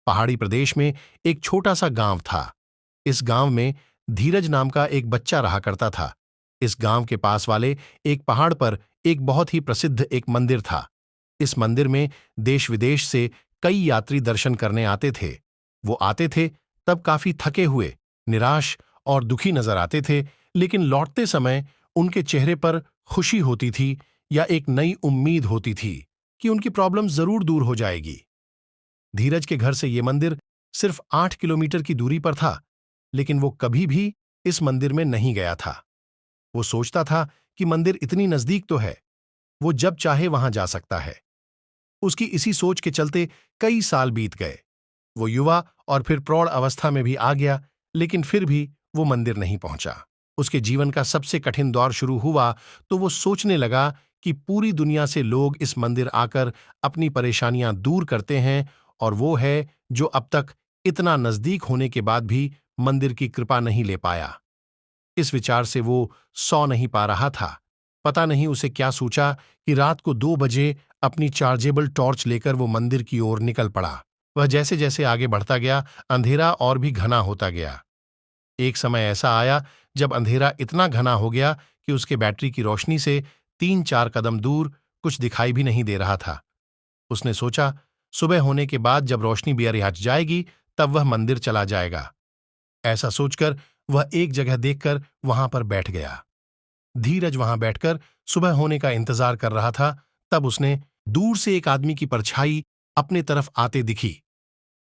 पहाड़ी प्रदेश में एक छोटा सा गांव था। इस गांव में धीरज नाम का एक बच्चा रहा करता था। इस गांव के पास वाले एक पहाड़ पर एक बहुत ही प्रसिद्ध एक मंदिर था। इस मंदिर में देश विदेश से कई यात्री दर्शन करने आते थे। वो आते थे तब काफी थके हुए, निराश और दुखी नजर आते थे, लेकिन लौटते समय उनके चेहरे पर खुशी होती थी या एक नई उम्मीद होती थी कि उनकी प्रॉब्लम जरूर दूर हो जाएगी। धीरज के घर से ये मंदिर सिर्फ 8 किलोमीटर की दूरी पर था, लेकिन वो कभी भी इस मंदिर में नहीं गया था। वो सोचता था कि मंदिर इतनी नजदीक तो है, वो जब चाहे वहां जा सकता है। उसकी इसी सोच के चलते कई साल बीत गए। वो युवा और फिर प्रौढ़ अवस्था में भी आ गया, लेकिन फिर भी वो मंदिर नहीं पहुंचा। उसके जीवन का सबसे कठिन दौर शुरू हुआ तो वो सोचने लगा कि पूरी दुनिया से लोग इस मंदिर आकर अपनी परेशानियां दूर करते हैं, और वो है जो अब तक इतना नजदीक होने के बाद भी मंदिर की कृपा नहीं ले पाया। इस विचार से वो सौ नहीं पा रहा था। पता नहीं उसे क्या सूझा कि रात को 2 बजे अपनी चार्जेबल टॉर्च लेकर वो मंदिर की ओर निकल पड़ा। वह जैसे जैसे आगे बढ़ता गया, अंधेरा और भी घना होता गया। एक समय ऐसा आया जब अंधेरा इतना घना हो गया कि उसके बैटरी की रोशनी से 3-4 कदम दूर कुछ दिखाई भी नहीं दे रहा था। उसने सोचा, सुबह होने के बाद जब रोशनी भी हट जाएगी तब वह मंदिर चला जाएगा। ऐसा सोचकर वह एक जगह देखकर वहां पर बैठ गया। धीरज वहां बैठकर सुबह होने का इंतजार कर रहा था। तब उसने दूर से एक आदमी की परछाई अपने तरफ आते दिखी।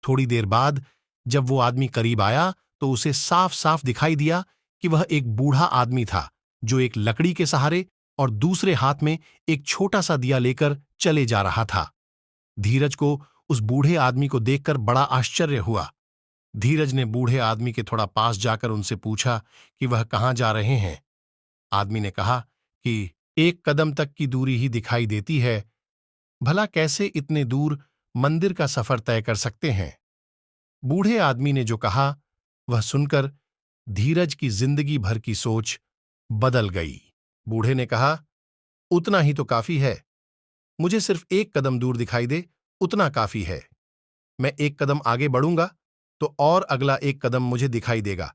थोड़ी देर बाद जब वो आदमी करीब आया तो उसे साफ साफ दिखाई दिया कि वह एक बूढ़ा आदमी था, जो एक लकड़ी के सहारे और दूसरे हाथ में एक छोटा सा दिया लेकर चले जा रहा था। धीरज को उस बूढ़े आदमी को देखकर बड़ा आश्चर्य हुआ। धीरज ने बूढ़े आदमी के थोड़ा पास जाकर उनसे पूछा कि वह कहाँ जा रहे हैं। आदमी ने कहा कि 1 कदम तक की दूरी ही दिखाई देती है, भला कैसे इतने दूर मंदिर का सफर तय कर सकते हैं। बूढ़े आदमी ने जो कहा वह सुनकर धीरज की जिंदगी भर की सोच बदल गई। बूढ़े ने कहा, उतना ही तो काफी है, मुझे सिर्फ 1 कदम दूर दिखाई दे, उतना काफी है। मैं 1 कदम आगे बढ़ूंगा तो और अगला 1 कदम मुझे दिखाई देगा,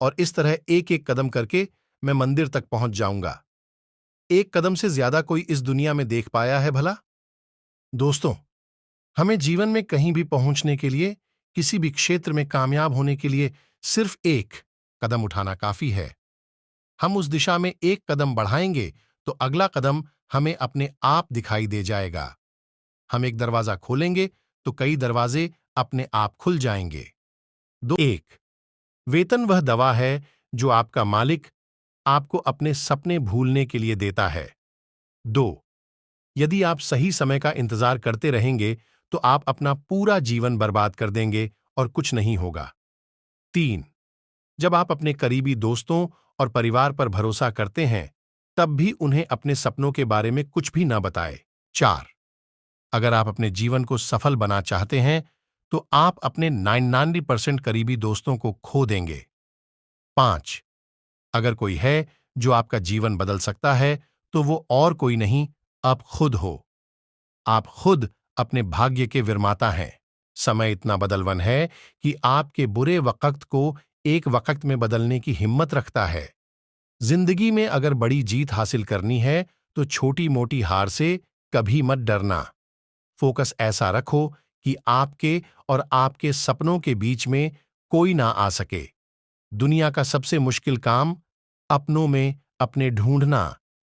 और इस तरह एक एक कदम करके मैं मंदिर तक पहुंच जाऊंगा। 1 कदम से ज्यादा कोई इस दुनिया में देख पाया है भला? दोस्तों, हमें जीवन में कहीं भी पहुंचने के लिए, किसी भी क्षेत्र में कामयाब होने के लिए सिर्फ 1 कदम उठाना काफी है। हम उस दिशा में 1 कदम बढ़ाएंगे तो अगला कदम हमें अपने आप दिखाई दे जाएगा। हम एक दरवाजा खोलेंगे तो कई दरवाजे अपने आप खुल जाएंगे। 1 वेतन वह दवा है जो आपका मालिक आपको अपने सपने भूलने के लिए देता है। 2 यदि आप सही समय का इंतजार करते रहेंगे तो आप अपना पूरा जीवन बर्बाद कर देंगे और कुछ नहीं होगा। 3 जब आप अपने करीबी दोस्तों और परिवार पर भरोसा करते हैं तब भी उन्हें अपने सपनों के बारे में कुछ भी न बताएं। 4 अगर आप अपने जीवन को सफल बना चाहते हैं तो आप अपने 99% करीबी दोस्तों को खो देंगे। 5 अगर कोई है जो आपका जीवन बदल सकता है तो वो और कोई नहीं, आप खुद हो। आप खुद अपने भाग्य के विर्माता हैं। समय इतना बदलवन है कि आपके बुरे वक्त को एक वक्त में बदलने की हिम्मत रखता है। जिंदगी में अगर बड़ी जीत हासिल करनी है तो छोटी मोटी हार से कभी मत डरना। फोकस ऐसा रखो कि आपके और आपके सपनों के बीच में कोई ना आ सके। दुनिया का सबसे मुश्किल काम अपनों में अपने ढूंढना